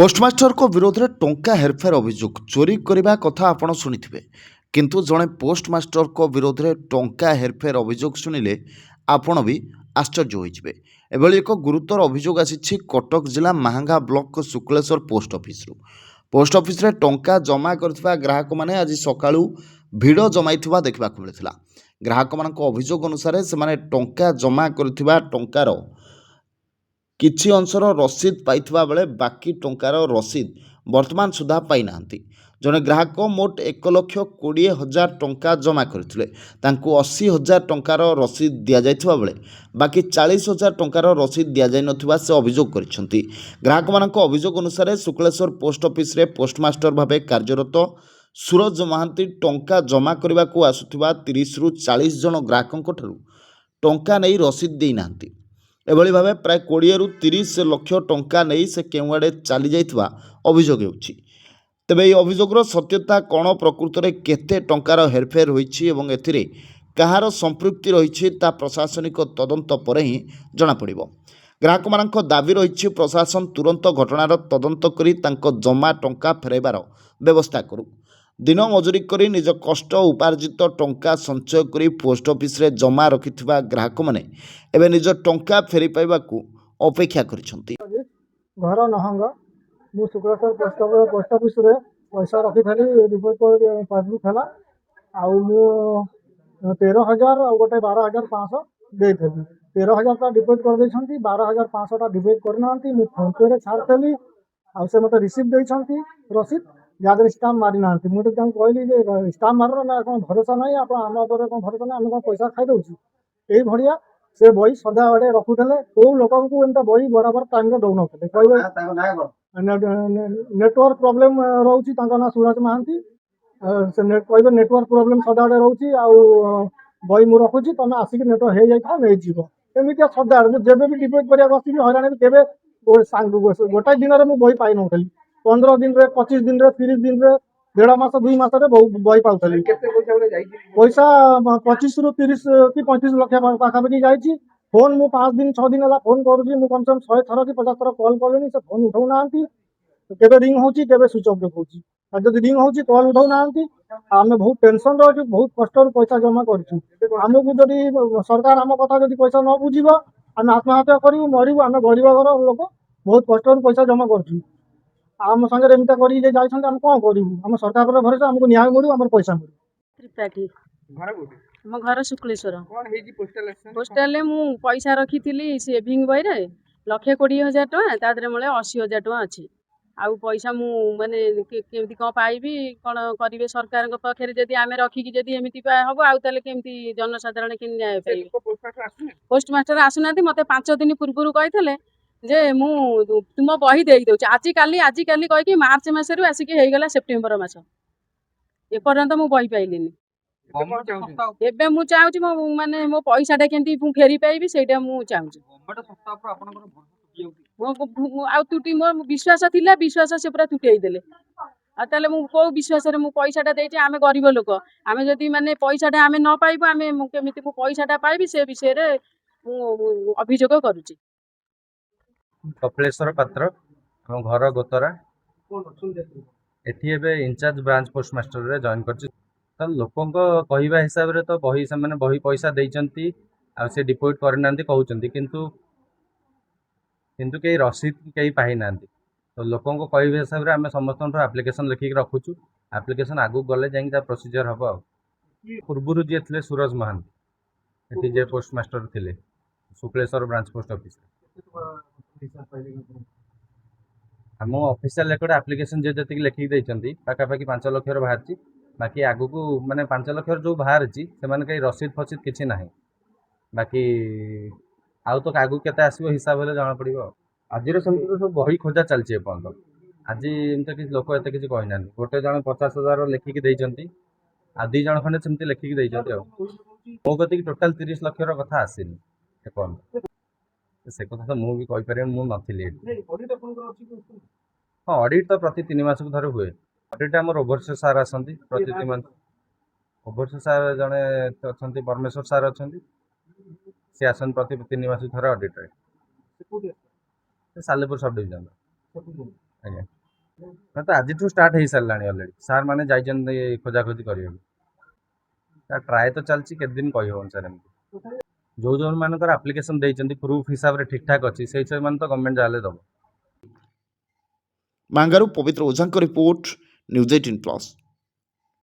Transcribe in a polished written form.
Postmaster को विरोध में टंका हेरफेर अभियोग चोरी करने कथा आपण शुणिथिबे किंतु जड़े पोस्टमास्टर को विरोध में टंका हेरफेर अभियोग शुणिले आपण भी आश्चर्य होइजिबे। एभली एक गुरुतर अभियोग आसी कटक जिला Mahanga block Shukleshwar post office रे टंका जमा करथिबा ग्राहक माने आज सकाळू भिड़ जमाइथिबा देखबाक मिलिथिला। ग्राहक मानक अभियोग अनुसार से टंका जमा करथिबा टंकार किछि अंशर रसीद पाइथिबा बेले बाकी टंकार रसीद वर्तमान सुधा पाई नांती। जने ग्राहक मोट 1,20,000 टंका जमा करथिले तांकु 80,000 टंकार रसीद दिया जाइथिबा बेले बाकी 40,000 टंकार रसीद दिया जाय नथिबा से अभियोग करिसंती। ग्राहक मानक अभियोग अनुसार शुक्लेश्वर पोस्ट ऑफिस रे पोस्टमास्टर भाबे कार्यरत सूरज महांती टंका जमा करबा को आसुथिबा 30 रु 40 जन ग्राहकंक ठारू टंका नै रसीद देई नांती। एभली भावे प्राय 20 रु 30 लक्ष टंका नहीं से केउआड़े चली जाइथिबा अभियोग हेउछि। तेबे এই अभियोगर सत्यता कौन प्रकृत में केते टंकार हेरफेर होइछि एवं एथिरे कहार संपृक्ति रही प्रशासनिक तदंत पर ही जना पड़िबो। ग्राहक मानक दाबी रही प्रशासन तुरंत घटनार तदंत करी तांको जमा टंका फेरैबार व्यवस्था करू। दिन मजूरी करी निज कष्ट उपार्जित टंका संचय करी पोस्ट ऑफिस रे जमा रखिथिबा ग्राहक माने एबे निज टंका फेरी पाइबाकू अपेक्षा करिसंती। घर नहंग मु शुक्लेश्वर पोस्ट ऑफिस रे पैसा रखी थी डिपोजिट पासबुक है आउ मु 13,000 और गोटे 12,500 देथि। 13,000 डिपोजिट कर देछंती 12,500 डिपोजिट करना मु फोन पे रे छाड़थली आ से मते रिसीव देछंती रसीद याद स्टाम्प मारी ना मुझे कहली जे स्टाम्प मार ना कौन भरोसा नहीं आप आम उपर कौन भरोसा ना आम कौन पैसा खाई दउची एई भड़िया से बही सदा बड़े रखुले कौ लोक एमता बही बराबर टाइम दौ नथिले कहबे नेटवर्क प्रॉब्लम रोची ना सूरज महांती से कहबे नेटवर्क प्रॉब्लम सदा बड़े रोची आ बही मु रखुची तुम आसिक नेटवर्क हो जाए नहीं जीव एमती सदा जब भी डिपोजिट करा बस हईराण केवे गोटे दिन में बही पाई नौली 15 दिन रे 25 दिन रे 30 दिन रे 1.5 मास 2 मास रे बही पाउथली पैसा 25 रु 30 कि 35 लाख पाखापाखि जाइए। फोन मु 5 दिन 6 दिन है फोन करुँगी मु कम से कम 100 थर कि 50 थर कॉल कले से फोन उठाऊ ना केवे रिंग होची केवे स्विच ऑफ देखौची और जब रिंग होची कॉल उठाऊ ना आम बहुत टेंशन रही बहुत कष्ट पैसा जमा करमको जदि सरकार आम कथा जब पैसा न बुझे आम आत्महत्या करूँ मरबू आम गरीब घर लोक बहुत कष्ट पैसा जमा कर आम संगे एमता कर कौन करूँ आम सरकार पर भरोसा आमको न्याय मिलू आम पैसा मिलू। त्रिपाठी मो घर शुक्लेश्वर पोस्टाल मु पैसा रखी सेविंग बही रे 1,20,000 टଙ୍କା तादरे मोले 80,000 टଙ୍କା अच्छी आउ पैसा मु माने केमती कौन पाइबी कौन करेंगे सरकार पाखे जदि आम रखिकी जदि एमती हम आउ ताले केमती जनसाधारण के न्याय पाइबे। पोस्टमास्टर आसुना मते 5 दिन पूर्व कही जे मु तुम बही दे दे आज काली कहीकि मार्च मसरू आसिक होगला सेप्टेम्बर मास एपर्यंत मु बही पाइलिनी। एबे मु चाहूँ मो माने मो पैसाटा केमती फेरी पाइबी सेटा मु चाहूँ आ तुटी मोर विश्वास थिला विश्वास से पूरा तुटै देले आ ताले मु को विश्वास रे मु पैसाटा देछि आमे गरीब लोक आमे जदि माने पैसाटा आमे न पाइबो आमे केमिति मु पैसाटा पाइबी से विषय रे मु अभियोग करूछि। कपिलेश्वर पात्र हम घर गोतरा एटी एबे इंचार्ज ब्रांच पोस्टमास्टर रे जॉइन करछि तो लोकंक कहवा हिसाब रे तो बही से माने बही पैसा देइचंती आ से डिपोजिट करनांती कहउचंती किंतु किंतु कई रसीद कई पाई नांती तो लोकंक कहवा हिसाब रे आमे समस्त एप्लिकेशन लिखिक रखुछु एप्लिकेशन आगु गले जाई ता प्रोसीजर हबो आ पूर्वरु जे थिले सूरज महांती एटी जे पोस्टमास्टर थिले शुक्लेश्वर ब्रांच पोस्ट ऑफिस आम ऑफिशियल रेकर्ड एप्लिकेशन जे जति लिखिक देइचंती पाखापाखि 5 लाख बाहर बाकी आगु को माने 5 लाख जो बाहर से कई रसीद फसीद किसी ना बाकी आउ तो आगु केते आसो हिसाब से जना पड़ो। आज तो सब बही खोजा चलती एपर्त आज एमती किसी लोक एत किसी कही ना गोटे जन 50,000 लिखिकी देइचंती आ 2 जन खंडे सेमती लिखिकी देइचंती मो कति टोटाल 30 लाख कथा आसीनी एपर्त से कथा तो मुझे कही पारे मु नथिली हाँ ऑडिट तो प्रति 3 मास को थरे हुए ऑडिट आम ओभरसीयर सार आसती प्रति 3 मास ओभरसीयर सार जड़े अच्छा परमेश्वर सार अच्छा सी आसन प्रति 3 मास थरे ऑडिट सालेपुर सब डिविजन ଆଜ୍ଞା ନା ତ ଆଜିଠୁ ଷ୍ଟାର୍ଟ ହେଇସାରିଲାଣି ଅଲରେଡ଼ି ସାର୍ ମାନେ ଯାଇଛନ୍ତି ଖୋଜାଖୋଜି କରିବାକୁ ସାର୍ ଟ୍ରାଏ ତ ଚାଲିଛି କେତେ ଦିନ କହିହେବନି ସାର୍ ଏମିତି ଯୋଉମାନଙ୍କର ଆପ୍ଲିକେସନ୍ ଦେଇଛନ୍ତି ପ୍ରୁଫ୍ ହିସାବରେ ଠିକ୍ ଠାକ୍ ଅଛି ସେଇ ସେମାନେ ତ ଗଭର୍ଣ୍ଣମେଣ୍ଟ ଯାହେଲେ ଦେବ। ମାଙ୍ଗାରୁ ପବିତ୍ର ଓଝାଙ୍କ ରିପୋର୍ଟ, ନ୍ୟୁଜ୍ 18+।